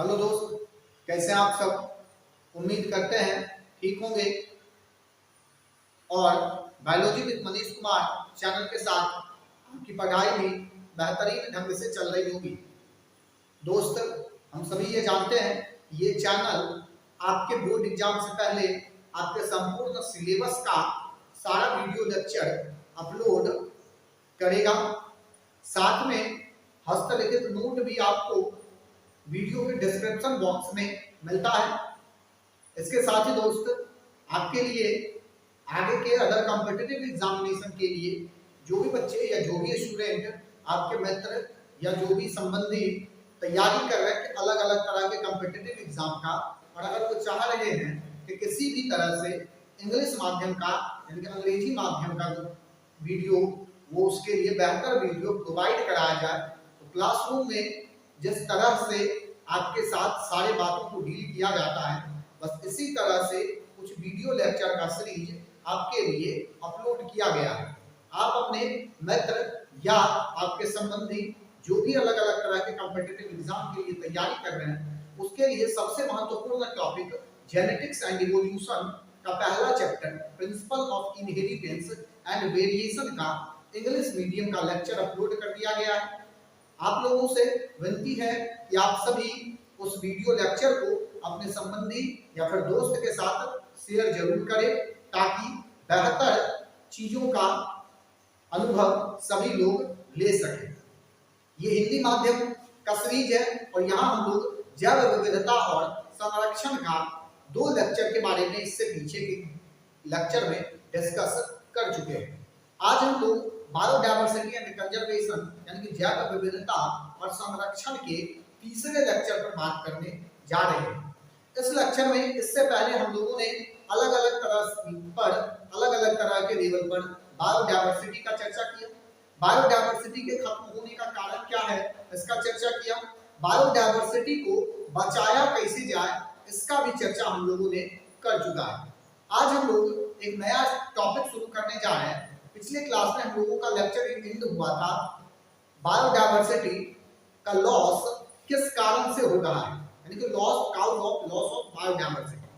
Hello दोस्त, कैसे हैं आप सब। उम्मीद करते हैं ठीक होंगे और biology with Manish Kumar channel के साथ आपकी पढ़ाई भी बेहतरीन ढंग से चल रही होगी। दोस्त, हम सभी ये जानते हैं ये चैनल आपके बोर्ड एग्जाम से पहले आपके संपूर्ण सिलेबस का सारा वीडियो लेक्चर अपलोड करेगा। साथ में हस्तलिखित नोट भी आपको वीडियो के डिस्क्रिप्शन बॉक्स में मिलता है। इसके साथ ही दोस्त, आपके लिए आगे के अदर कॉम्पिटिटिव एग्जामिनेशन के लिए जो भी बच्चे या जो भी स्टूडेंट आपके मित्र या जो भी संबंधी तैयारी कर रहे हैं अलग अलग तरह के कॉम्पिटिटिव एग्जाम का, और अगर वो चाह रहे हैं कि किसी भी तरह से इंग्लिश माध्यम का यानी कि अंग्रेजी माध्यम का वीडियो वो उसके लिए बेहतर वीडियो प्रोवाइड कराया जाए, तो क्लासरूम में जिस तरह से आपके साथ सारे बातों को डील किया जाता है, बस इसी तरह से कुछ वीडियो लेक्चर का सीरीज आपके लिए अपलोड किया गया है। आप अपने मित्र या आपके संबंधी जो भी अलग अलग तरह के कॉम्पिटिटिव एग्जाम के लिए तैयारी कर रहे हैं, उसके लिए सबसे महत्वपूर्ण टॉपिक जेनेटिक्स एंड इवोल्यूशन का पहला chapter principle of inheritance and variation का इंग्लिश मीडियम का लेक्चर अपलोड कर दिया गया है। आप लोगों से विनती है कि आप सभी उस वीडियो लेक्चर को अपने संबंधी या फिर दोस्त के साथ शेयर जरूर करें, ताकि बेहतर चीजों का अनुभव सभी लोग ले सकें। ये हिंदी माध्यम का सीरीज है और यहाँ हम लोग जैव विविधता और संरक्षण का 2 लेक्चर के बारे में इससे पीछे के लेक्चर में डिस्कस कर चुके हैं। आज हम लोग बायोडायवर्सिटी एंड कंजर्वेशन यानी कि जैव विविधता और संरक्षण के तीसरे लेक्चर पर बात करने जा रहे हैं। इस लेक्चर में इससे पहले हम लोगों ने अलग अलग तरह के लेवल पर बायोडायवर्सिटी का चर्चा किया। बायोडायवर्सिटी के खत्म होने का कारण क्या है इसका चर्चा किया। बायोडायवर्सिटी को बचाया कैसे जाए इसका भी चर्चा हम लोगों ने कर चुका है। आज हम लोग एक नया टॉपिक शुरू करने जा रहे हैं। पिछले क्लास में हम लोगों का लेक्चर एंड हुआ था बायोडायवर्सिटी का लॉस किस कारण से हो रहा है, यानी कि लॉस ऑफ बायोडायवर्सिटी।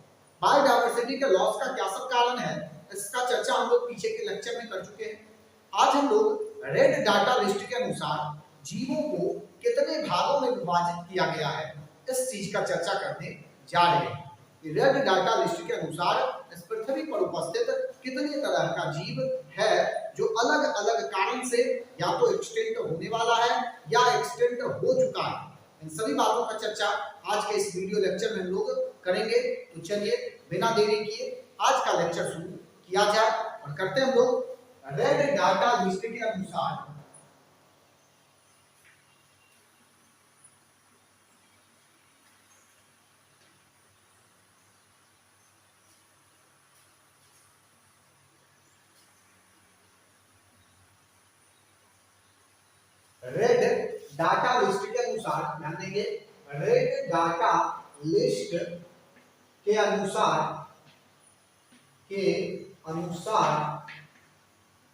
बायोडायवर्सिटी के लॉस का क्या सब कारण है इसका चर्चा हम लोग पीछे के लेक्चर में कर चुके हैं। आज हम लोग रेड डाटा लिस्ट के अनुसार जीवों को कितने भागों में विभाजित किया गया है इस चीज का चर्चा करने जा रहे हैं। रेड डाटा लिस्ट के अनुसार इस पृथ्वी पर उपस्थित कितने तरह का जीव है जो अलग अलग कारण से या तो एक्सटिंक्ट होने वाला है या एक्सटिंक्ट हो चुका है। इन सभी बातों का चर्चा आज के इस वीडियो लेक्चर में हम लोग करेंगे। तो चलिए बिना देरी किए आज का लेक्चर शुरू किया जाए और करते हैं हम लोग रेड डाटा लिस्ट के अनुसार रेड डाटा लिस्ट के अनुसार ध्यान देंगे। रेड डाटा लिस्ट के अनुसार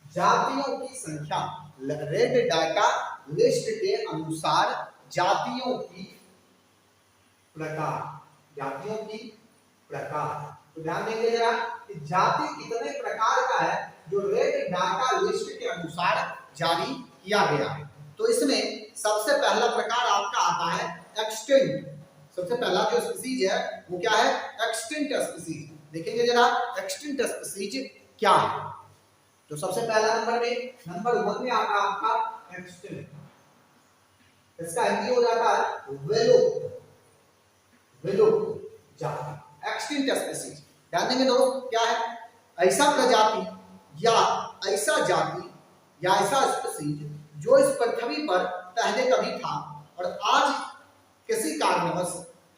जातियों की संख्या, रेड डाटा लिस्ट के अनुसार जातियों की प्रकार। तो ध्यान देंगे जरा कि जाति कितने प्रकार का है जो रेड डाटा लिस्ट के अनुसार जारी किया गया है। तो इसमें सबसे पहला प्रकार आपका आता है एक्सटिंक्ट। सबसे पहला जो स्पीसीज है वो क्या है, एक्सटिंक्ट स्पीसीज। देखेंगे जरा एक्सटिंक्ट स्पीसीज क्या है। तो सबसे पहला नंबर 1 में आता है आपका एक्सटिंक्ट। इसका हिंदी हो जाता है विलुप्त जाति, एक्सटिंक्ट स्पीसीज। ध्यान देंगे दोस्त क्या है, ऐसा प्रजाति या ऐसा जाति या ऐसा स्पीसीज जो इस पृथ्वी पर पहले कभी था और आज किसी कारणवश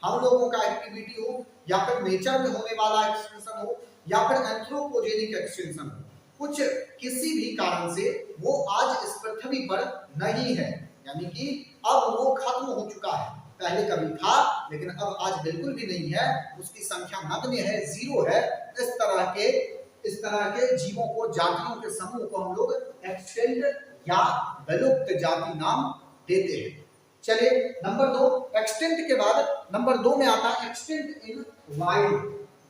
हम लोगों का एक्टिविटी हो या फिर नेचर में होने वाला एक्सटिंक्शन हो या फिर एंथ्रोपोजेनिक एक्सटिंक्शन हो, कुछ किसी भी कारण से वो आज इस पृथ्वी पर नहीं है, यानी कि अब वो खत्म हो चुका है। पहले कभी था लेकिन अब आज बिल्कुल भी नहीं है, उसकी संख्या नगण्य है, 0 है। इस तरह के जीवों को, जातियों के समूह को हम लोग एक्सटिंक्ट या विलुप्त जाति नाम देते हैं। चलिए नंबर 2, एक्सटेंट के बाद नंबर 2 में आता है एक्सटेंट इन वाइड।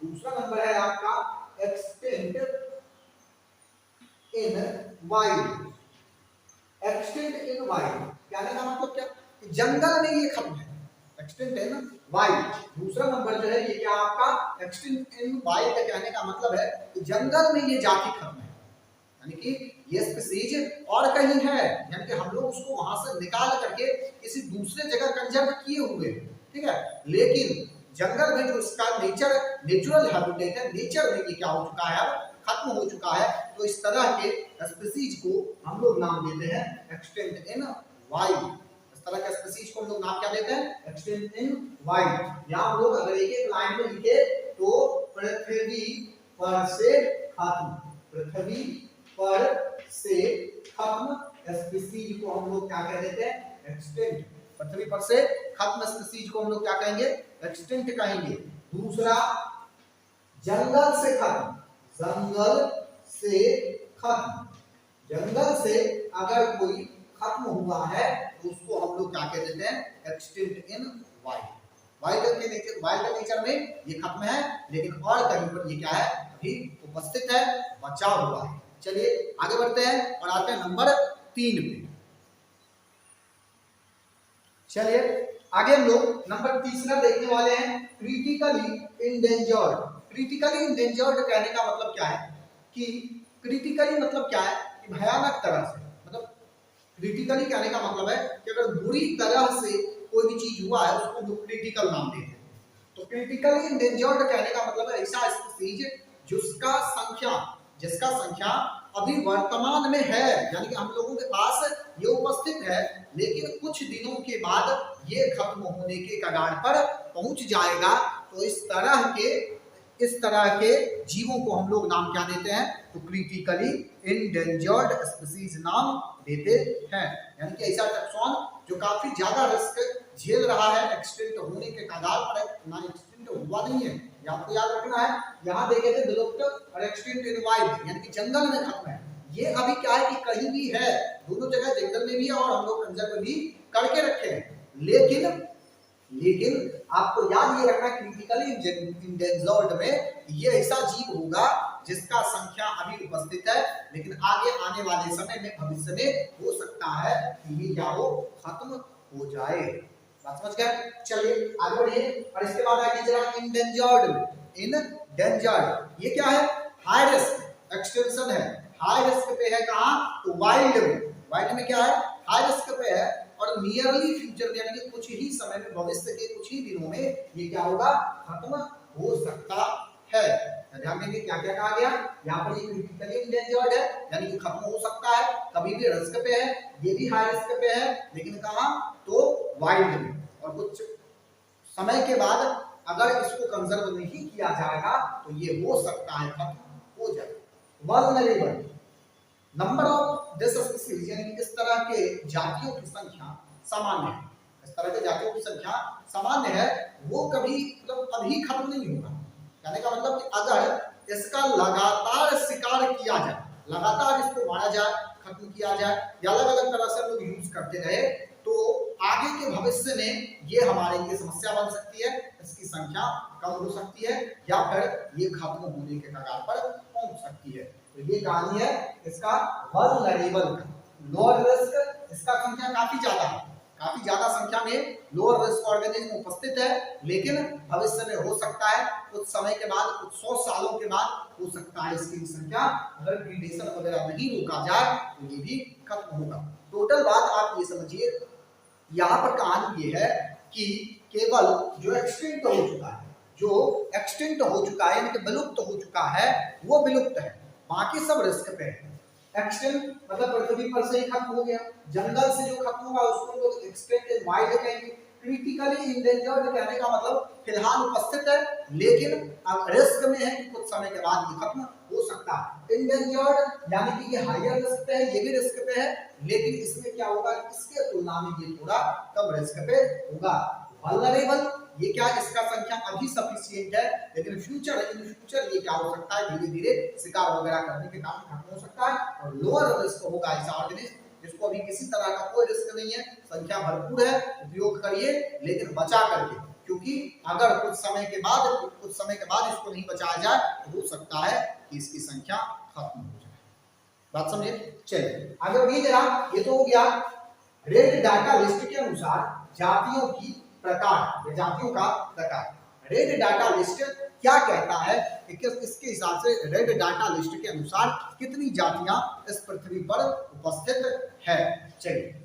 दूसरा नंबर है आपका एक्सटेंट इन वाइड। एक्सटेंट इन वाइड कहने का मतलब क्या, कि जंगल में ये खत्म है, एक्सटेंट इन वाइड। दूसरा नंबर जो है ये क्या आपका एक्सटेंट इन वाइड कहने का मतलब है कि जंगल में ये जाति खत्म है, यानी कि ये स्पीसीज और कहीं है, यानी कि हम लोग उसको वहां से निकाल करके किसी दूसरे जगह कंजर्व किए हुए हैं, ठीक है। लेकिन जंगल में जो इसका नेचुरल हैबिटेट है, नेचर में ये क्या हो चुका है, अब खत्म हो चुका है। तो इस तरह के स्पीसीज को हम लोग नाम देते हैं एक्सटेंट इन वाइल्ड। इस तरह के स्पीसीज को हम लोग नाम क्या देते हैं, एक्सटेंट इन वाइल्ड। यहाँ हम लोग अगर एक एक लाइन में लिखे तो पृथ्वी पर से खत्म, पृथ्वी पर से खत्म स्पीसीज को हम लोग क्या कह देते हैं, एक्सटेंट। पृथ्वी पर से खत्म स्पीसीज को हम लोग क्या कहेंगे, एक्सटेंट कहेंगे। दूसरा जंगल से खत्म, जंगल से खत्म, जंगल से अगर कोई खत्म हुआ है तो उसको हम लोग क्या कह देते हैं, एक्सटेंट इन वाइल्ड। वाइल्ड के नेचर में ये खत्म है, लेकिन और कहीं पर ये क्या है, अभी उपस्थित है, बचा हुआ है। चलिए आगे बढ़ते हैं और आते हैं नंबर 3 पे। चलिए आगे हम लोग नंबर तीसरा देखने वाले हैं, क्रिटिकली इंडेंजर्ड। क्रिटिकली इंडेंजर्ड कहने का मतलब क्या है, कि क्रिटिकली मतलब क्या है, कि भयानक तरह से, मतलब क्रिटिकली कहने का मतलब है कि अगर बुरी तरह से कोई भी चीज हुआ है उसको हम क्रिटिकल नाम देते हैं। तो क्रिटिकली इंडेंजर्ड कहने का मतलब है ऐसा स्पीसीज जिसका संख्या अभी वर्तमान में है, यानी कि हम लोगों के पास ये उपस्थित है, लेकिन कुछ दिनों के बाद ये खत्म होने के कगार पर पहुंच जाएगा। तो इस तरह के जीवों को हम लोग नाम क्या देते हैं, तो क्रिटिकली इंडेंजर्ड स्पीसीज नाम देते हैं। यानी कि ऐसा टैक्सॉन जो काफी ज्यादा रिस्क झेल रहा है, एक्सटेंट होने के कगार पर है, ना एक्सटेंट हुआ नहीं है, ये आपको याद रखना है। यहाँ देखे थे विलुप्त और एक्सटेंट इन वाइल्ड, यानी कि जंगल में खत्म है। ये अभी क्या है कि कहीं भी है, दोनों जगह जंगल में भी है और हम लोग कंजर्व भी करके रखे हैं। लेकिन आपको याद ये रखना, क्रिटिकली इंडेंजर्ड में ये ऐसा जीव होगा जिसका संख्या अभी उपस्थित है, लेकिन आगे आने वाले समय में, भविष्य में हो सकता है कि ये क्या हो, खत्म हो जाए। बात समझ गए। चलिए आगे बढ़िए और इसके बाद आगे जरा इंडेंजर्ड ये क्या है, हाई रिस्क एक्सटेंशन है। हाई रिस्क पे है कहां, तो वाइल्ड में क्या है, हाई रिस्क पे है और नियरली फ्यूचर यानी कि कुछ ही समय में, भविष्य के कुछ ही दिनों में ये क्या होगा, खत्म हो सकता है। ध्यान देंगे क्या क्या कहा गया, यहाँ पर ये क्रिटिकली इंडेंजर्ड है, यानी कि खत्म हो सकता है, कभी भी रिस्क पे है, ये भी हाई रिस्क पे है, लेकिन कहां, तो वाइल्ड में। और कुछ समय के बाद अगर इसको कंजर्व नहीं किया जाएगा तो ये हो सकता है खत्म हो जाए। Vulnerable, number of this species यानी कि इस तरह के जातियों की संख्या सामान्य है, इस तरह के जातियों की संख्या सामान्य है, वो कभी मतलब कभी खत्म नहीं होगा। कहने का मतलब कि अगर इसका लगातार शिकार किया जाए, लगातार इसको मारा जाए, खत्म किया जाए, या अलग अलग तरह से लोग यूज करते रहे, तो आगे के भविष्य में ये हमारे लिए समस्या बन सकती है, इसकी संख्या कम हो सकती है, या फिर ये खत्म होने के कगार पर पहुंच सकती है। तो ये कहानी है इसका वल्नरेबल का। लोअर रिस्क, इसका संख्या काफी ज्यादा संख्या में लोअर रिस्क ऑर्गेनिज्म उपस्थित है, लेकिन भविष्य में हो सकता है कुछ समय के बाद, कुछ 100 सालों के बाद हो सकता है इसकी संख्या, अगर प्रीडेशन वगैरह नहीं रोका जाए तो ये भी खत्म होगा। टोटल बात आप ये समझिए, यहाँ पर कहानी ये है कि केवल जो एक्सटिंक्ट हो चुका है, यानी कि विलुप्त हो चुका है, वो विलुप्त है, बाकी सब रिस्क पे है। एक्सटिंक्ट मतलब पृथ्वी पर से ही खत्म हो गया, जंगल से जो खत्म हुआ उसको लोग एक्सटिंक्ट इन वाइल्ड कहेंगे। क्रिटिकली इंडेंजर्ड कहने का मतलब फिलहाल उपस्थित है, लेकिन अब रिस्क में है कि कुछ समय के बाद ये खत्म हो सकता है। इंडेंजर्ड यानी कि ये हायर रिस्क पे है, ये भी रिस्क पे है, लेकिन इसमें क्या होगा, इसके तुलना में ये थोड़ा कम रिस्क पे होगा। वल्नरेबल, ये क्या, इसका संख्या अभी सफिशिएंट है, लेकिन इन फ्यूचर ये क्या हो सकता है, धीरे धीरे शिकार वगैरह करने के कारण खत्म हो सकता है। और लोअर रिस्क होगा ऐसा ऑर्गेनिज्म जिसको अभी किसी तरह का कोई रिस्क नहीं है, संख्या भरपूर है, उपयोग करिए लेकिन बचा करके, क्योंकि अगर कुछ समय के बाद इसको नहीं बचाया जाए तो हो सकता है कि इसकी संख्या खत्म हो जाए। बात समझे? चलिए आगे बढ़िए जरा। ये तो हो गया रेड डाटा लिस्ट के अनुसार जातियों की प्रकार या जातियों का प्रकार। रेड डाटा लिस्ट क्या कहता है कि इसके हिसाब से रेड डाटा लिस्ट के अनुसार कितनी जातियां इस पृथ्वी पर उपस्थित है। चलिए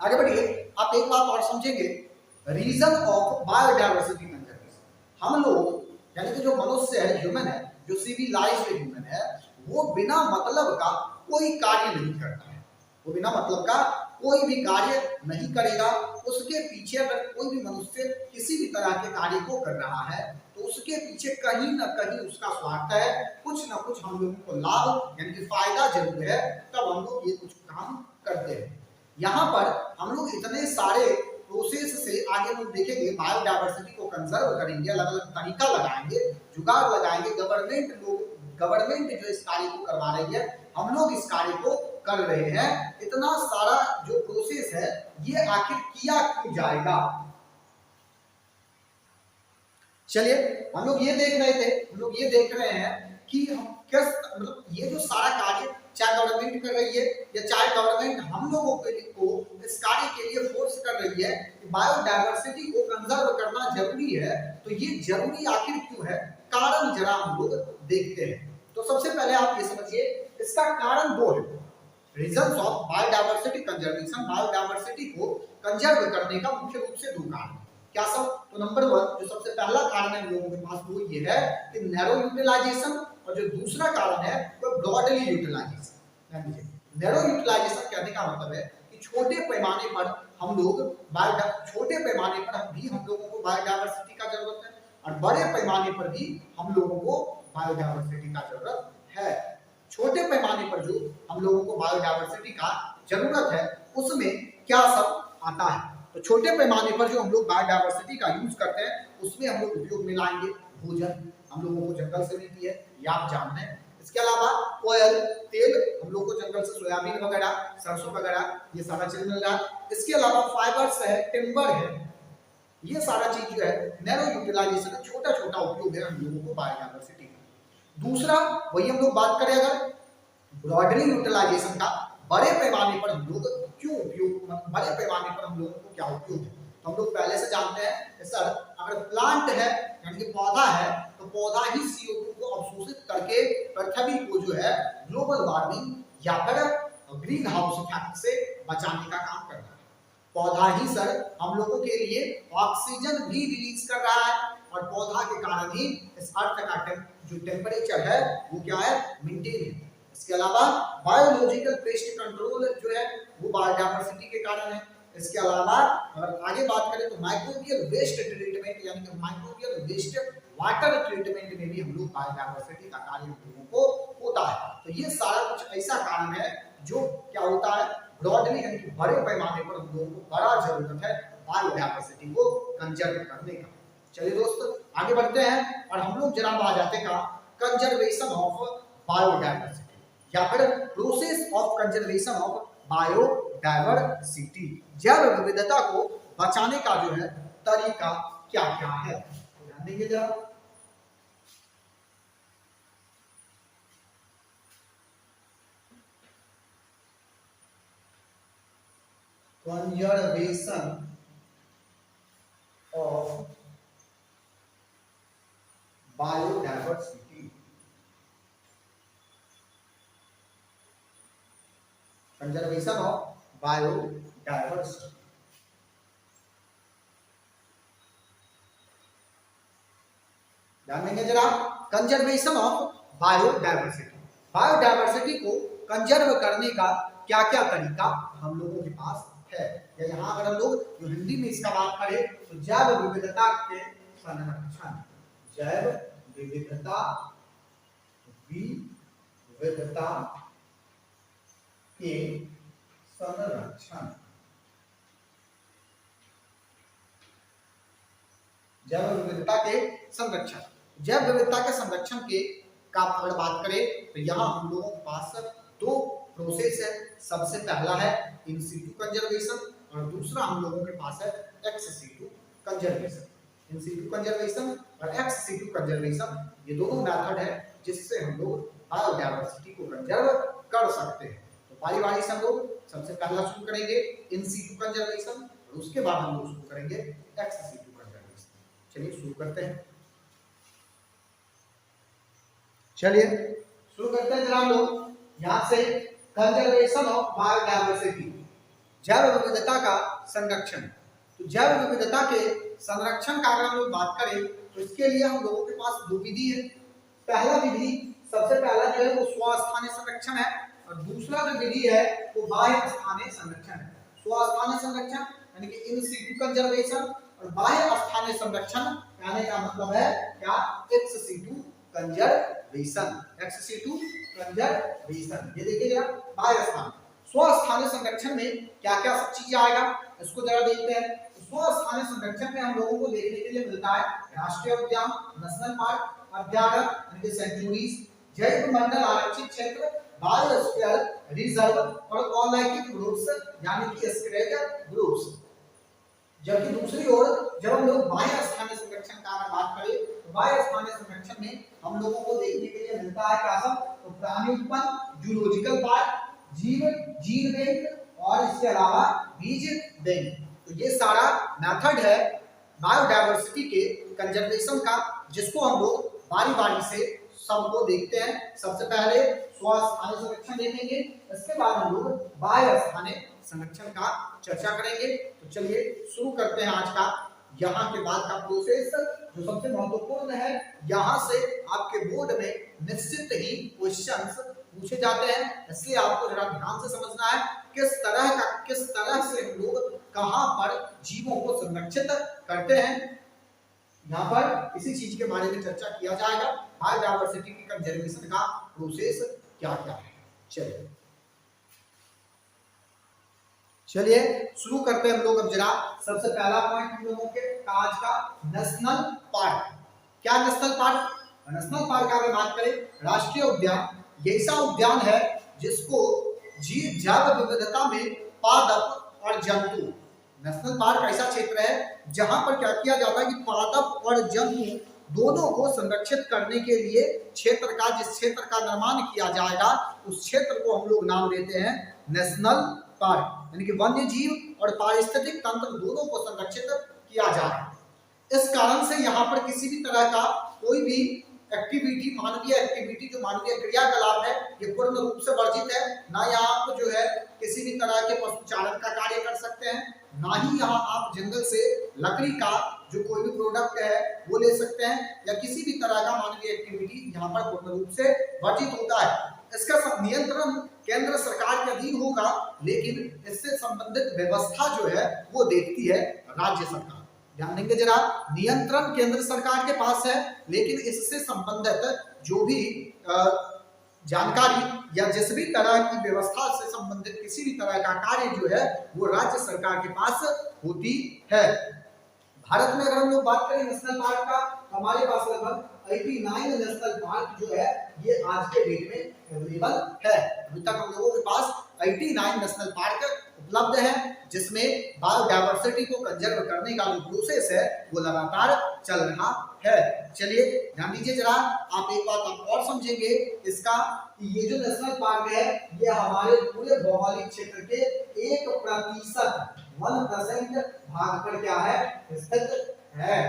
आगे बढ़िए। आप एक बात और समझेंगे, रीजन ऑफ बायोडायवर्सिटी कंजर्वेशन। हम लोग यानी कि जो मनुष्य है, ह्यूमन है, जो सिविलाइज्ड ह्यूमन है, वो बिना मतलब का कोई कार्य नहीं करता है, वो बिना मतलब का कोई भी कार्य नहीं करेगा। उसके पीछे अगर कोई भी मनुष्य किसी भी तरह के कार्य को कर रहा है तो उसके पीछे कहीं ना कहीं उसका स्वार्थ है, कुछ ना कुछ हम लोगों को लाभ यानी कि फायदा जरूर है, तब हम लोग ये कुछ काम करते हैं। यहाँ पर हम लोग इतने सारे प्रोसेस से आगे लोग देखेंगे, बायोडायवर्सिटी को कंजर्व करेंगे, अलग अलग तरीका लगाएंगे, जुगाड़ लगाएंगे। गवर्नमेंट जो इस कार्य को करवा रही है, हम लोग इस कार्य को कर रहे हैं। इतना सारा जो प्रोसेस है ये आखिर किया क्यों जाएगा? चलिए हम लोग ये देख रहे हैं कि हम किस मतलब ये जो सारा कार्य चाहे गवर्नमेंट कर रही है या चाहे गवर्नमेंट हम लोगों को इस कार्य के लिए फोर्स कर रही है कि बायोडायवर्सिटी को कंजर्व करना जरूरी है, तो ये जरूरी आखिर क्यों है? कारण जरा हम लोग देखते हैं। तो सबसे पहले आप ये समझिए, इसका कारण दो है। Reasons of biodiversity conservation, biodiversity को कंजर्व करने का मुख्य रूप से दो कारण। क्या सब? तो नंबर 1 जो सबसे पहला कारण है हम लोगों के पास वो ये है कि नैरो यूटिलाइजेशन, और जो दूसरा कारण है वो ब्रॉडली यूटिलाइजेशन। नैरो यूटिलाइजेशन कहने का मतलब है कि छोटे पैमाने पर हम लोग हम लोगों को बायोडायवर्सिटी का जरूरत है, और बड़े पैमाने पर भी हम लोगों को बायोडायवर्सिटी का जरूरत है। छोटे पैमाने पर जो हम लोगों को बायोडायवर्सिटी का जरूरत है उसमें क्या सब आता है? तो छोटे पैमाने पर जो हम लोग बायोडायवर्सिटी का यूज करते हैं उसमें हम लोग उपयोग में लाएंगे भोजन, हम लोगों को जंगल से मिलती है, ये आप जानते हैं। इसके अलावा ऑयल, तेल, हम लोग को जंगल से सोयाबीन वगैरह, सरसों वगैरह, ये सारा चीज मिल रहा है। इसके अलावा फाइबर्स है, टिम्बर है, ये सारा चीज जो है नैरो यूटिलाइजेशन है, छोटा छोटा उपयोग है हम लोगों को बायोडायवर्सिटी का। दूसरा वही हम लोग बात करें अगर ब्रॉडली यूटिलाइजेशन का, बड़े पैमाने पर हम लोग क्यों उपयोग, बड़े पैमाने पर हम लोगों को क्या उपयोग है? तो हम लोग पहले से जानते हैं सर, अगर प्लांट है यानी कि पौधा है तो पौधा ही CO2 को अवशोषित करके पृथ्वी को जो है ग्लोबल वार्मिंग या फिर ग्रीन हाउस इफेक्ट से बचाने का काम करता है। पौधा ही सर हम लोगों के लिए ऑक्सीजन भी रिलीज कर रहा है, और पौधा के कारण ही इस अर्थ का जो टेम्परेचर है वो क्या है, मेंटेन है। इसके अलावा बायोलॉजिकल पेस्ट कंट्रोल जो है वो बायोडायवर्सिटी के कारण है। इसके अलावा अगर आगे बात करें तो माइक्रोबियल वेस्ट ट्रीटमेंट यानी कि माइक्रोबियल वेस्ट वाटर ट्रीटमेंट में भी हम लोग बायोडायवर्सिटी का कार्य लोगों को होता है। तो ये सारा कुछ ऐसा कारण है जो क्या होता है, ब्रॉडली यानी कि बड़े पैमाने पर हम लोगों को बड़ा जरूरत है बायोडायवर्सिटी को कंजर्व करने का। चलिए दोस्त आगे बढ़ते हैं और हम लोग जरा आ जाते का कंजर्वेशन ऑफ बायोडायवर्सिटी या फिर process of conservation of biodiversity, जैव विविधता को बचाने का जो है तरीका क्या क्या है, ध्यान देंगे जरा। Conservation of biodiversity, conservation of biodiversity. ध्यान देंगे जरा, कंजर्वेशन ऑफ बायोडायवर्सिटी, बायोडायवर्सिटी को कंजर्व करने का क्या क्या तरीका हम लोगों के पास है। या यहाँ अगर हम लोग जो हिंदी में इसका बात करें तो जैव विविधता के संरक्षण, जैव विविधता के संरक्षण, जैव विविधता के संरक्षण, जैव विविधता के संरक्षण के का अगर बात करें तो यहाँ हम लोगों के पास दो प्रोसेस है। सबसे पहला है इन सीटू कंजर्वेशन और दूसरा हम लोगों के पास है ex situ conservation. In situ conservation और एक्स सीटू कंजर्वेशन ये दोनों मेथड है जिससे हम लोग बायोडायवर्सिटी को कंजर्व कर सकते हैं। तो बारी बारी से हम लोग सबसे पहला शुरू करेंगे इन सीटू कंजर्वेशन और उसके बाद हम लोग शुरू करेंगे एक्स सीटू कंजर्वेशन। चलिए शुरू करते हैं। चलिए शुरू करते हैं जरा हम लोग यहाँ से कंजर्वेशन ऑफ बायोडायवर्सिटी, जैव विविधता का संरक्षण। तो जैव विविधता के संरक्षण का अगर हम लोग बात करें तो इसके लिए हम लोगों के पास दो विधि है। पहला विधि सबसे पहला जो है वो स्वस्थानीय संरक्षण है और दूसरा जो विधि है वो बाह्य स्थानीय संरक्षण है। स्वस्थानीय संरक्षण यानी कि इन सीटू कंजर्वेशन और बाह्य स्थानीय संरक्षण कहने का मतलब है क्या ex situ conservation. Ex situ conservation ये देखिए जरा बाह्य स्थान। स्वस्थानीय संरक्षण में क्या क्या सब चीज आएगा इसको जरा देखते हैं। स्वस्थानीय संरक्षण में हम लोगों को देखने के लिए मिलता है राष्ट्रीय उद्यान, नेशनल पार्क, अभ्यारण्य यानी कि सेंचुरीज, जैव मंडल आरक्षित क्षेत्र, बायोस्फीयर रिजर्व और कॉलाइटिक ग्रुप्स यानी कि स्क्रेड ग्रुप्स। जबकि दूसरी ओर जब हम लोग बाह्य स्थानीय संरक्षण का बात करें तो बाह्य स्थानीय संरक्षण में हम लोगों को देखने के लिए मिलता है क्या सब, तो प्राणी उत्पन्न, जूलॉजिकल पार्क, जीन बैंक और इसके अलावा बीज बैंक। तो ये सारा मेथड है बायोडायवर्सिटी के कंजर्वेशन का जिसको हम लोग बारी बारी से सबको देखते हैं। सबसे पहले स्वस्थानीय संरक्षण देखेंगे, इसके बाद हम लोग बाह्य स्थानीय संरक्षण का चर्चा करेंगे। तो चलिए शुरू करते हैं आज का यहाँ के बाद का प्रोसेस जो सबसे महत्वपूर्ण है। यहाँ से आपके बोर्ड में निश्चित ही क्वेश्चंस पूछे जाते हैं, इसलिए आपको जरा ध्यान से समझना है किस तरह से हम लोग कहां पर जीवों को संरक्षित करते हैं। यहाँ पर इसी चीज के बारे में चर्चा किया जाएगा, बायोडायवर्सिटी की कंजर्वेशन का प्रोसेस क्या क्या है। चलिए शुरू करते हैं हम लोग। अब जरा सबसे पहला पॉइंट हम लोगों के आज का नेशनल पार्क। क्या नेशनल पार्क? नेशनल पार्क अगर बात करें राष्ट्रीय उद्यान ये ऐसा उद्यान है जिसको जैव विविधता में पादप और जंतु। नेशनल पार्क ऐसा क्षेत्र है जहां पर क्या किया जाता है कि पादप और जंतु दोनों को संरक्षित करने के लिए जिस क्षेत्र का निर्माण किया जाएगा उस क्षेत्र को हम लोग नाम देते हैं नेशनल पार्क। यानी कि वन्य जीव और पारिस्थितिक तंत्र दोनों को संरक्षित किया जाए। इस कारण से यहाँ पर किसी भी तरह का कोई भी एक्टिविटी, मानवीय एक्टिविटी जो मानवीय क्रियाकलाप है ये पूर्ण रूप से वर्जित है। ना यहाँ आप जो है किसी भी तरह के पशुचारण का कार्य कर सकते हैं, ना ही यहाँ आप जंगल से लकड़ी का जो कोई भी प्रोडक्ट है वो ले सकते हैं या किसी भी तरह का मानवीय एक्टिविटी यहाँ पर पूर्ण रूप से वर्जित होता है। इसका नियंत्रण केंद्र सरकार के अधीन होगा, लेकिन इससे संबंधित व्यवस्था जो है वो देखती है राज्य सरकार। ध्यान देंगे जरा, नियंत्रण केंद्र सरकार के पास है, लेकिन इससे संबंधित जो भी जानकारी या जिस भी तरह की व्यवस्था से संबंधित किसी भी तरह का कार्य जो है वो राज्य सरकार के पास होती है। भारत में अगर हम लोग बात करें नेशनल पार्क का, हमारे पास लगभग 89 नेशनल पार्क जो है ये आज के डेट में अवेलेबल है। अभी तक हम लोगों के पास 89 नेशनल पार्क उपलब्ध है जिसमें बायोडायवर्सिटी को कंजर्व करने का जो प्रोसेस है वो लगातार चल रहा है। चलिए ध्यान दीजिए जरा, आप एक बात आप और समझेंगे इसका, ये जो नेशनल पार्क है ये हमारे पूरे भौगोलिक क्षेत्र के 1% 1% भाग पर क्या है स्थित है।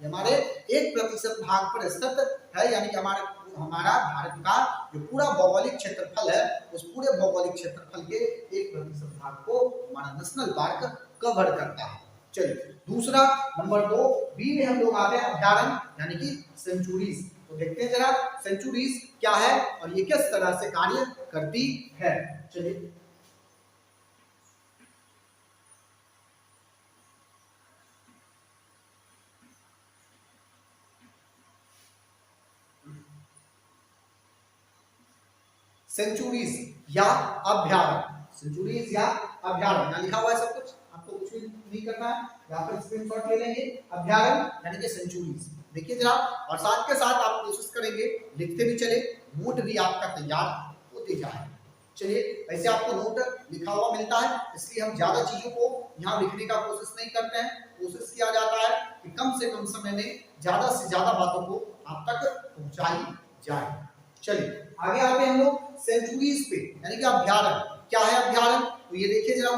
हमारे 1% भाग पर स्थित है, यानी कि हमारा भारत का जो पूरा भौगोलिक क्षेत्रफल है उस पूरे भौगोलिक क्षेत्रफल के 1% भाग को हमारा नेशनल पार्क कवर करता है। चलिए दूसरा नंबर 2 बी में हम लोग आते हैं अभ्यारण्य यानी कि सेंचुरीज। तो देखते हैं जरा सेंचुरीज क्या है और ये किस तरह से कार्य करती है। चलिए सेंचुरीज या अभ्यारण्य, सेंचुरीज या अभ्यारण्य यहाँ लिखा हुआ है सब कुछ, आपको कुछ भी नहीं करना है, यहाँ पर स्क्रीनशॉट ले लेंगे। अभ्यारण्य यानी कि सेंचुरीज देखिए जरा, और साथ के साथ आप कोशिश करेंगे लिखते भी चले, नोट भी आपका तैयार होते जाए। चलिए, ऐसे आपको नोट लिखा हुआ मिलता है, इसलिए हम ज्यादा चीजों को यहाँ लिखने का कोशिश नहीं करते हैं। कोशिश किया जाता है कि कम से कम समय में ज्यादा से ज्यादा बातों को आप तक पहुंचाई जाए। चलिए आगे आते हैं हम लोग सेंचुरीज पे, यानी कि अभ्यारण्य। क्या है अभ्यारण्य? तो ये देखिए जरा,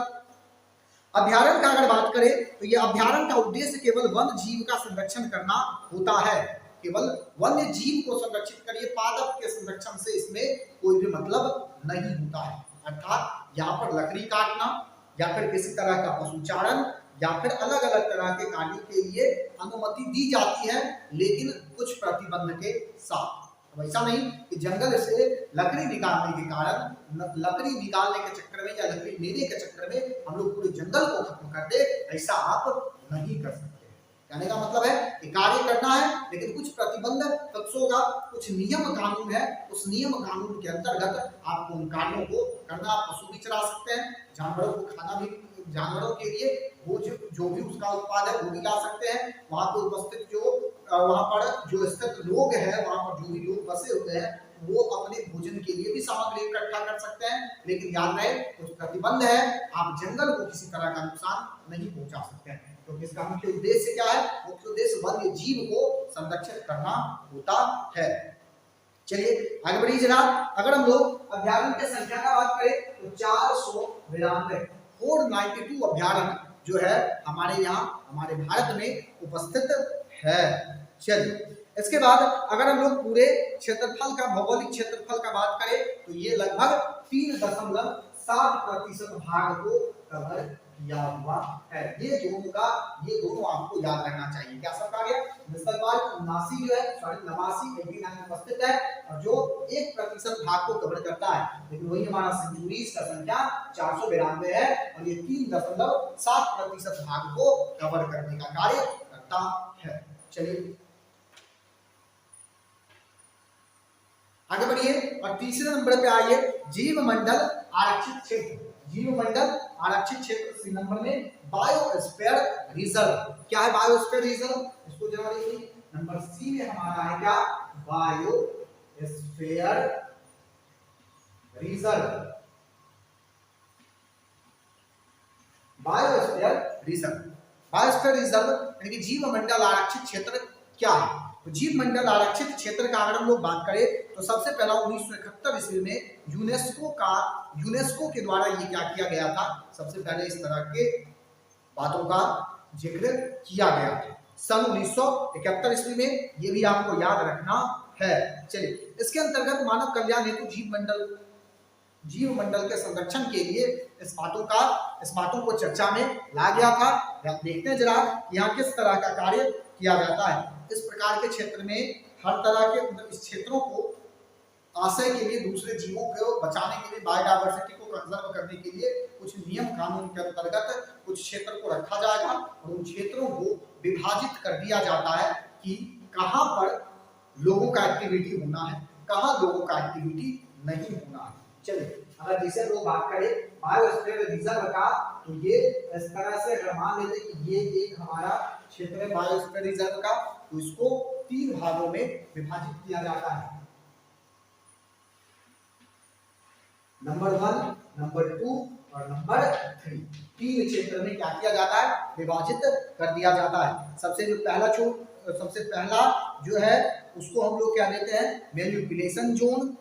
अभ्यारण्य का अगर बात करें तो ये अभ्यारण्य का उद्देश्य केवल वन्य जीव का संरक्षण करना होता है। केवल वन्य जीव को संरक्षित करिए, पादप के संरक्षण से इसमें कोई भी मतलब नहीं होता है। अर्थात यहाँ पर लकड़ी काटना या फिर किसी तरह का पशुचारण या फिर अलग अलग तरह के कार्यों के लिए अनुमति दी जाती है, लेकिन कुछ प्रतिबंध के साथ। वैसा नहीं कि जंगल से लकड़ी निकालने के कारण, लकड़ी निकालने के चक्कर में या लकड़ी लेने के चक्कर में हम लोग पूरे जंगल को खत्म कर दे, ऐसा आप नहीं कर सकते। कहने का मतलब है कि कार्य करना है, लेकिन कुछ प्रतिबंध तत्वों का, कुछ नियम कानून है, उस नियम कानून के अंतर्गत आपको उन कार्यों को करना। आप पशु भी चरा सकते हैं, जानवरों को खाना भी, जानवरों के लिए वो जो भी उसका उत्पाद है वो भी ला सकते हैं। वहां पर उपस्थित वहां पर जो स्थित लोग हैं, वहां पर जो भी लोग बसे हुए हैं, वो अपने भोजन के लिए भी सामग्री इकट्ठा कर सकते हैं, लेकिन याद रहे कुछ प्रतिबंध है। आप जंगल को किसी तरह का नुकसान नहीं पहुंचा सकते हैं, क्योंकि इसका मुख्य उद्देश्य क्या है? मुख्य उद्देश्य वन्य जीव को संरक्षित करना होता है। चलिए आगे बढ़िए जनाब, अगर हम लोग अभ्यारण्य की संख्या का बात करें तो 492 492 अभ्यारण्य जो है हमारे यहाँ, हमारे भारत में उपस्थित है। चलिए इसके बाद अगर हम लोग पूरे क्षेत्रफल का, भौगोलिक क्षेत्रफल का बात करें तो ये लगभग 3.7% भाग को कवर किया हुआ है। ये दोनों आपको याद रखना चाहिए। क्या सब आ गया? मिसल मार्क 79 जो है, सॉरी 89 उपस्थित है, और जो 1% भाग को कवर करता है, लेकिन वही हमारा सेंचुरीज का संख्या 492 है, और ये 3.7% भाग को कवर करने का कार्य करता है। चलिए आगे बढ़िए और तीसरे नंबर पे आइए, जीव मंडल आरक्षित क्षेत्र। जीव मंडल आरक्षित क्षेत्र सी नंबर में बायोस्फीयर रिजर्व। क्या है बायोस्फीयर रिजर्व? इसको जरा देखिए, नंबर सी में हमारा है क्या? Biosphere reserve. Biosphere reserve, biosphere reserve यानी कि जीव मंडल आरक्षित क्षेत्र क्या है? तो जीव मंडल आरक्षित क्षेत्र का अगर हम लोग बात करें तो सबसे पहला 1971 ईस्वी में यूनेस्को के द्वारा ये क्या किया गया था? सबसे पहले इस तरह के बातों का जिक्र किया गया था सन 1971 ईस्वी में, ये भी आपको याद रखना है। चलिए इसके अंतर्गत मानव कल्याण हेतु जीव मंडल के संरक्षण के लिए इस बातों को चर्चा में ला गया था। देखते हैं जरा यहाँ किस तरह का कार्य किया जाता है। इस प्रकार के क्षेत्र में हर तरह के, इस क्षेत्रों को आश्रय के लिए, दूसरे जीवों को बचाने के लिए, बायोडायवर्सिटी को कंजर्व करने के लिए कुछ नियम कानून के अंतर्गत कुछ क्षेत्र को रखा जाएगा, और उन क्षेत्रों को विभाजित कर दिया जाता है कि कहां पर लोगों का एक्टिविटी होना है, कहां लोगों का एक्टिविटी नहीं होना है। चलिए अगर जैसे लोग बात करें बायोस्फीयर रिजर्व का, तो ये इस तरह से अगर मान लेते कि ये एक हमारा क्षेत्र है बायोस्फीयर रिजर्व का, तो इसको 3 भागों में विभाजित किया जाता है। नंबर 1, नंबर 2 और नंबर 3, 3 क्षेत्र में क्या किया जाता है? विभाजित कर दिया जाता है। सबसे पहला जो है उसको हम लोग क्या देते हैं? Manipulation zone.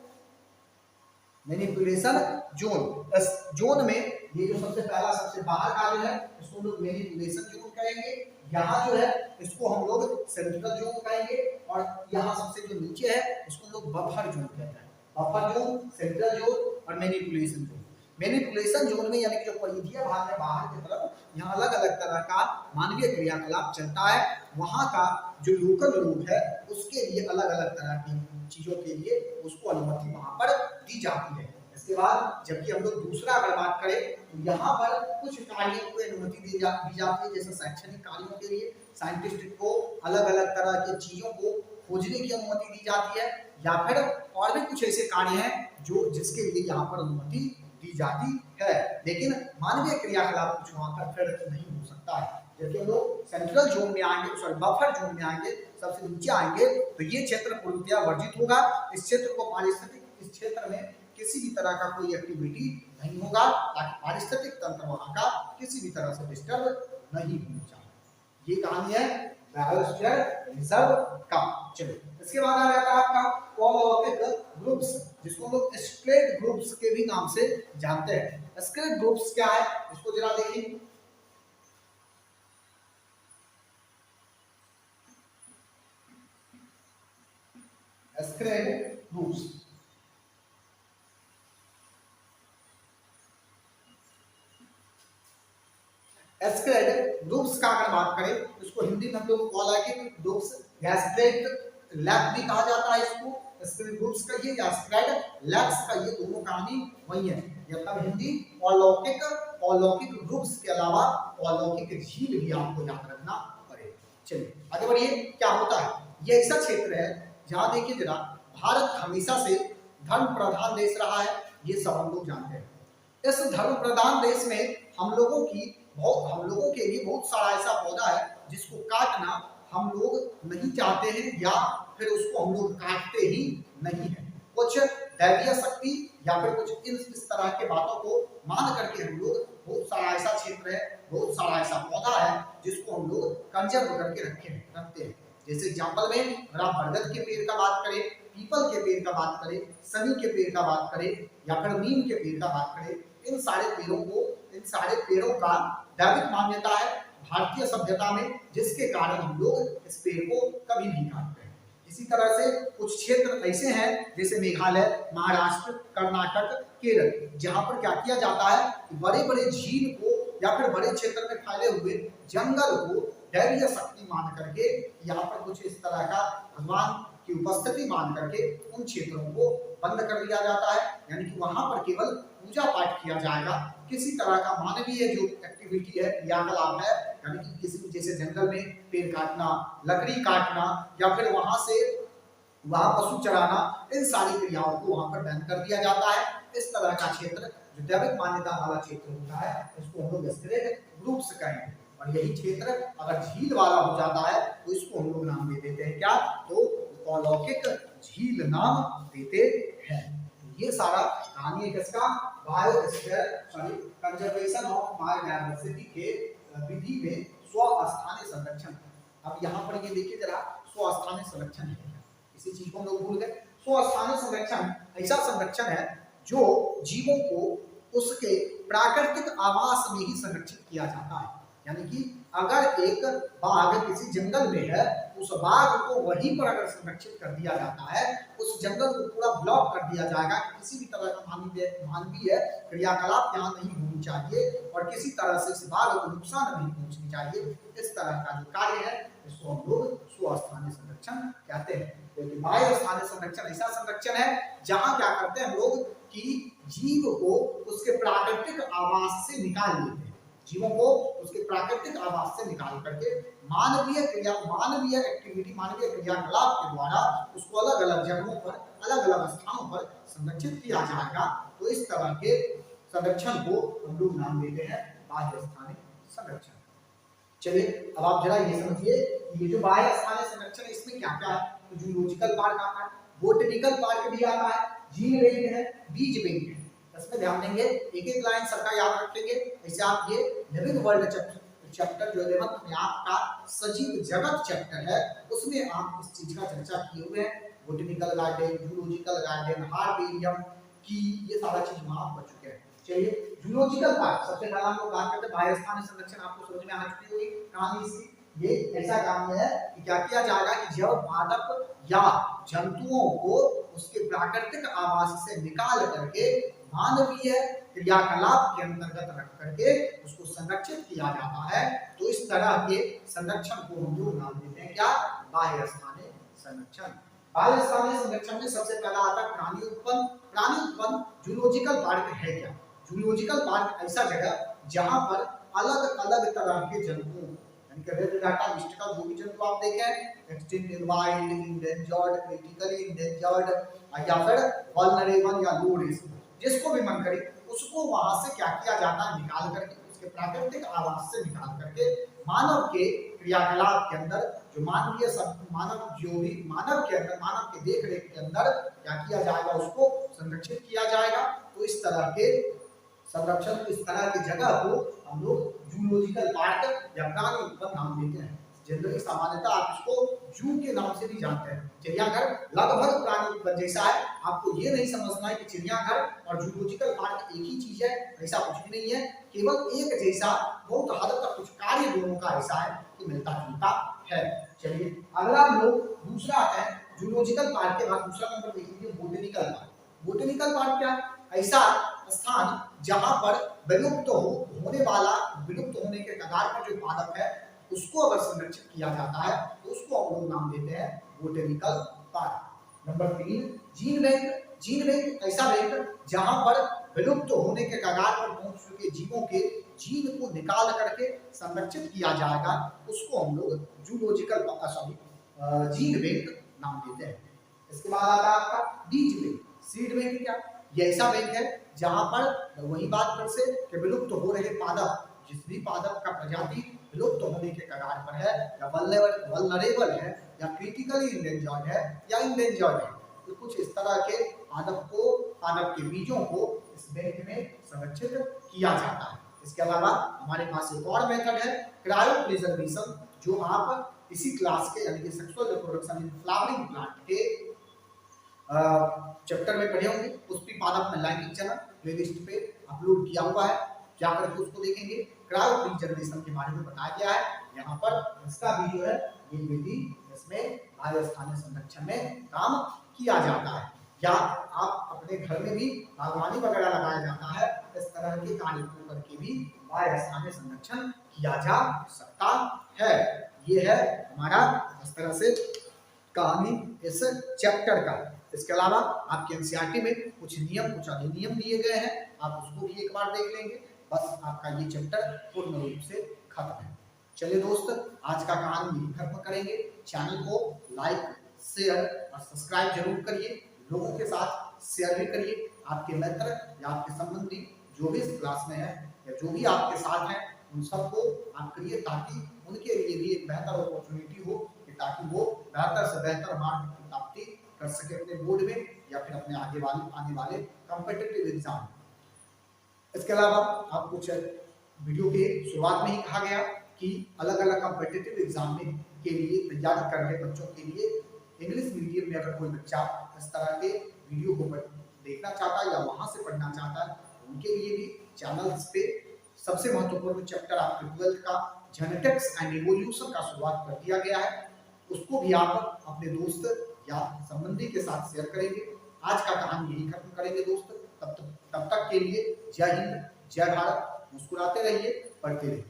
मैनिपुलेशन जोन, इस जोन में ये जो सबसे पहला, सबसे बाहर का जो है इसको हम लोग मैनिपुलेशन जोन कहेंगे। यहाँ जो है इसको हम लोग सेंट्रल जोन कहेंगे, और यहाँ सबसे जो नीचे है इसको हम लोग बफर जोन कहते हैं। बफर जोन, सेंट्रल जोन और मैनिपुलेशन जोन। मैनिपुलेशन जोन में यानी कि जो परिधीय भाग है बाहर की तरफ, यहाँ अलग अलग तरह का मानवीय क्रियाकलाप चलता है। वहाँ का जो लोकल लोग है उसके लिए अलग अलग तरह की चीजों के लिए उसको अनुमति वहां पर दी जाती है। इसके बाद जबकि हम लोग दूसरा अगर बात करें तो यहाँ पर कुछ कार्यों को अनुमति दी जाती है, जैसे शैक्षणिक कार्यों के लिए साइंटिस्ट को अलग अलग तरह की चीजों को खोजने की अनुमति दी जाती है, या फिर और भी कुछ ऐसे कार्य हैं जो जिसके लिए यहाँ पर अनुमति दी जाती है, लेकिन मानवीय क्रियाकलाप कुछ वहां पर फिर नहीं हो सकता है। जबकि हम लोग सेंट्रल जोन में आएंगे, सॉरी बफर जोन में आएंगे, सबसे नीचे आएंगे, तो ये क्षेत्र पूर्णतया वर्जित होगा। इस क्षेत्र को पारिस्थितिक, इस क्षेत्र में किसी भी तरह का कोई एक्टिविटी नहीं होगा, ताकि पारिस्थितिक तंत्र वहां का किसी भी तरह से डिस्टर्ब नहीं होना चाहिए। ये कहानी है बायोस्फीयर रिजर्व का। चलिए इसके बाद आ जाता है आपका कोलॉकिक ग्रुप्स, जिसको हम लोग स्क्लेट ग्रुप्स के भी नाम से जानते हैं। स्क्लेट ग्रुप्स क्या है इसको जरा देखिए। स्क्लेट ग्रुप्स, स्क्लेट ग्रुप्स का अगर बात करें इसको हिंदी में हम लोग कोलॉकिक ग्रुप्स या स्क्लेट लैब भी कहा जाता है इसको। स्क्लेट ग्रुप्स का ये या स्क्लेट लैब्स का ये दोनों कहानी वही है। ये तब हिंदी कोलॉकिक ग्रुप्स के अलावा कोलॉकिक झील भी आपको याद रखना पड़ेगा। चलिए आगे बढ़िए। क्या होता है, ये ऐसा क्षेत्र है जहां देखिए जरा, भारत हमेशा से धर्म प्रधान देश रहा है, ये सब हम लोग जानते हैं। इस धर्म प्रधान देश में हम लोगों के लिए बहुत सारा ऐसा पौधा है जिसको काटना हम लोग नहीं चाहते हैं, या फिर उसको हम लोग काटते ही नहीं है। कुछ दैवीय शक्ति या फिर कुछ इस तरह के बातों को मान करके हम लोग बहुत सारा ऐसा क्षेत्र है, बहुत सारा ऐसा पौधा है जिसको हम लोग कंजर्व करके रखते हैं। जैसे एग्जाम्पल में अगर आप बरगद के पेड़ का बात करें, पीपल के पेड़ का बात करें, सनी के पेड़ का बात करें, या फिर नीम के पेड़ का बात करें, इन सारे पेड़ों का दैविक मान्यता है भारतीय सभ्यता में, जिसके कारण हम लोग इस पेड़ को कभी नहीं काटते हैं। इसी तरह से कुछ क्षेत्र ऐसे हैं जैसे मेघालय, महाराष्ट्र, कर्नाटक, केरल, जहां पर क्या किया जाता है कि बड़े बड़े झील को या फिर बड़े क्षेत्र में फैले हुए जंगल को दैवीय शक्ति मान करके, यहाँ पर कुछ इस तरह का भगवान की उपस्थिति मान करके उन क्षेत्रों को बंद कर दिया जाता है। यानी कि वहां पर केवल पूजा पाठ किया जाएगा, किसी तरह का मानवीय जो एक्टिविटी है, क्रियाकलाप है, यानी कि किसी जैसे जंगल में पेड़ काटना, लकड़ी काटना, या फिर वहां पशु चराना, इन सारी क्रियाओं को वहां पर बैन कर दिया जाता है। इस तरह का क्षेत्र जो दैविक मान्यता वाला क्षेत्र होता है इसको हम लोग स्क्लेट ग्रुप्स कहेंगे। और यही क्षेत्र अगर झील वाला हो जाता है तो इसको हम लोग नाम दे देते हैं क्या, तो कोलॉकिक झील नाम देते हैं। ये सारा कहानी है किसका, बायोस्फीयर कंजर्वेशन ऑफ बायोडायवर्सिटी के विधि में स्वस्थानीय संरक्षण। अब यहाँ पर ये देखिए जरा, स्वस्थानीय संरक्षण है, इसी चीज को हम लोग भूल गए। स्वस्थानीय संरक्षण ऐसा संरक्षण है जो जीवों को उसके प्राकृतिक आवास में ही संरक्षित किया जाता है। यानी कि अगर एक बाघ किसी जंगल में है, उस बाघ को वहीं पर अगर संरक्षित कर दिया जाता है, उस जंगल को पूरा ब्लॉक कर दिया जाएगा कि किसी भी तरह का मानवीय क्रियाकलाप यहाँ नहीं होनी चाहिए और किसी तरह से इस बाघ को नुकसान नहीं पहुंचनी चाहिए। इस तरह का जो कार्य है इसको हम लोग स्वस्थानीय संरक्षण कहते हैं। क्योंकि बाह्यस्थानीय संरक्षण ऐसा संरक्षण है जहां क्या करते हैं हम लोग कि जीव को उसके प्राकृतिक आवास से निकाल लेते हैं, जीवों को उसके प्राकृतिक आवास से निकाल करके मानवीय एक्टिविटी, मानवीय क्रियाकलाप के द्वारा उसको अलग अलग जगहों पर, अलग अलग स्थानों पर संरक्षित किया जाएगा। तो इस तरह के संरक्षण को हम लोग नाम देते हैं बाह्यस्थानीय संरक्षण। चलिए अब आप जरा ये समझिए, ये जो बाह्यस्थानीय संरक्षण है इसमें क्या क्या है। तो जूलॉजिकल पार्क आता है, बोटेनिकल पार्क भी आता है, जीव बैंक है, बीज बैंक है। इसमें ध्यान देंगे, एक एक लाइन सबका याद रखेंगे। जैसे आप ये लिविंग वर्ल्ड चैप्टर जो 11th में आपका सजीव जगत चैप्टर है, उसमें आप इस चीज का चर्चा किए हुए हैं। Botanical garden, zoological garden, herbarium की ये सारा चीज वहां आप पढ़ चुके हैं। चलिए जूलॉजिकल पार्क, सबसे पहला हम लोग बात करते हैं बाह्यस्थानीय संरक्षण। आपको समझ में आना चुकी होगी कहानी इसकी। ये ऐसा काम है कि क्या किया जाएगा कि जब पादप या जंतुओं को उसके प्राकृतिक आवास से निकाल करके मानवीय क्रियाकलाप के अंतर्गत रख करके उसको संरक्षित किया जाता है, तो इस तरह के संरक्षण को हम लोग नाम देते हैं क्या, बाह्यस्थानीय संरक्षण। बाह्यस्थानीय संरक्षण में सबसे पहला आता है प्राणी उत्पन्न। प्राणी उत्पन्न जूलॉजिकल पार्क है क्या, जूलॉजिकल पार्क ऐसा जगह जहां पर अलग अलग तरह के जंतुओं, यानी कि रेड डाटा लिस्ट का जो भी जंतु आप देखें, extinct, wild, endangered, critically endangered या फिर वल्नरेबल या लो रिस्क, जिसको भी मन करे उसको वहां से क्या किया जाता है, निकाल करके उसके प्राकृतिक आवास से निकाल करके मानव के क्रियाकलाप के अंदर जो मानवीय सब मानव जो भी मानव के अंदर मानव के देख रेख के अंदर क्या किया जाएगा, उसको संरक्षित किया जाएगा। तो इस तरह के संरक्षण, इस तरह की जगह को हम लोग जूलॉजिकल पार्क या प्राणी उद्यान नाम देते हैं। जनरली सामान्यतः आप इसको जू के नाम से भी जानते हैं। चिड़ियाघर लगभग प्राणी उद्यान जैसा है। आपको ये नहीं समझना है कि चिड़ियाघर और जूलॉजिकल पार्क एक ही चीज है, ऐसा कुछ भी नहीं है। केवल एक जैसा बहुत हद तक कुछ कार्य दोनों का ऐसा है कि मिलता जुलता है। चलिए अगला हम लोग दूसरा आता है जूलॉजिकल पार्क के बाद दूसरा नंबर देख लीजिए बोटेनिकल पार्क। बोटेनिकल पार्क क्या है? ऐसा स्थान जहां पर विलुप्त होने वाला, विलुप्त होने के कगार पर जो पादप है उसको अगर संरक्षित किया जाता है तो उसको हम लोग नाम देते हैं botanical park. Number 3 gene bank. Gene bank ऐसा बैंक जहां पर विलुप्त होने के कगार पर पहुंच चुके जीवों के जीन को निकाल करके संरक्षित किया जाएगा, उसको हम लोग जूलॉजिकल जीन बैंक नाम देते हैं। इसके बाद आता है आपका बीज बैंक। सीड बैंक क्या? ये ऐसा बैंक है जहां पर वही बात फिर से कि विलुप्त हो रहे पादप, जिस भी पादप का प्रजाति विलुप्त होने के कगार पर है या वल्नरेबल है या क्रिटिकली इंडेंजर्ड है या इंडेंजर्ड है, तो कुछ इस तरह के पादप के बीजों को इस बैंक में संरक्षित किया जाता है। इसके अलावा हमारे पास एक और मेथड है क्रायो प्रिजर्वेशन, जो आप इसी क्लास के यानी कि sexual reproduction in flowering plant के चैप्टर में पढ़े होंगे। उस भी पादप में लैंगिक जनन प्लेलिस्ट पे अपलोड किया हुआ है, जाकर के उसको देखेंगे। क्रायो प्रिजर्वेशन के बारे में बताया गया है यहाँ पर। इसका भी जो है ये विधि इसमें बाह्य स्थानीय संरक्षण में काम किया जाता है, या आप अपने घर में भी बागवानी वगैरह लगाया जाता है, इस तरह के कार्य को करके भी बाह्य स्थानीय संरक्षण किया जा सकता है। ये है हमारा इस तरह से कहानी इस चैप्टर का। इसके अलावा आपके एनसीईआरटी में कुछ नियम, कुछ अधिनियम दिए गए हैं, आप उसको भी एक बार देख लेंगे। बस आपका ये चैप्टर पूर्ण रूप से खत्म है। चलिए दोस्त, आज का कहानी यही खत्म करेंगे। चैनल को लाइक, शेयर और सब्सक्राइब जरूर करिए, लोगों के साथ शेयर भी करिए। आपके मित्र या आपके संबंधी जो भी इस क्लास में है या जो भी आपके साथ हैं, उन सबको आप करिए, ताकि उनके लिए भी एक बेहतर अपॉर्चुनिटी हो, ताकि वो बेहतर से बेहतर मार्क की प्राप्ति कर सके अपने बोर्ड में या फिर अपने आने वाले कॉम्पिटिटिव एग्जाम। इसके अलावा आप कुछ वीडियो के शुरुआत में ही कहा गया कि अलग अलग कॉम्पिटिटिव एग्जाम में के लिए तैयारी कर रहे बच्चों के लिए इंग्लिश मीडियम में अगर कोई बच्चा इस तरह के वीडियो को देखना चाहता है या वहां से पढ़ना चाहता है, उनके लिए भी चैनल्स पे सबसे महत्वपूर्ण चैप्टर आपके 12th का जेनेटिक्स एंड इवोल्यूशन का शुरुआत कर दिया गया है। उसको भी आप अपने दोस्त या संबंधी के साथ शेयर करेंगे। आज का कहानी यही खत्म करेंगे दोस्त। तब तक के लिए जय हिंद, जय भारत। मुस्कुराते रहिए, पढ़ते रहिए।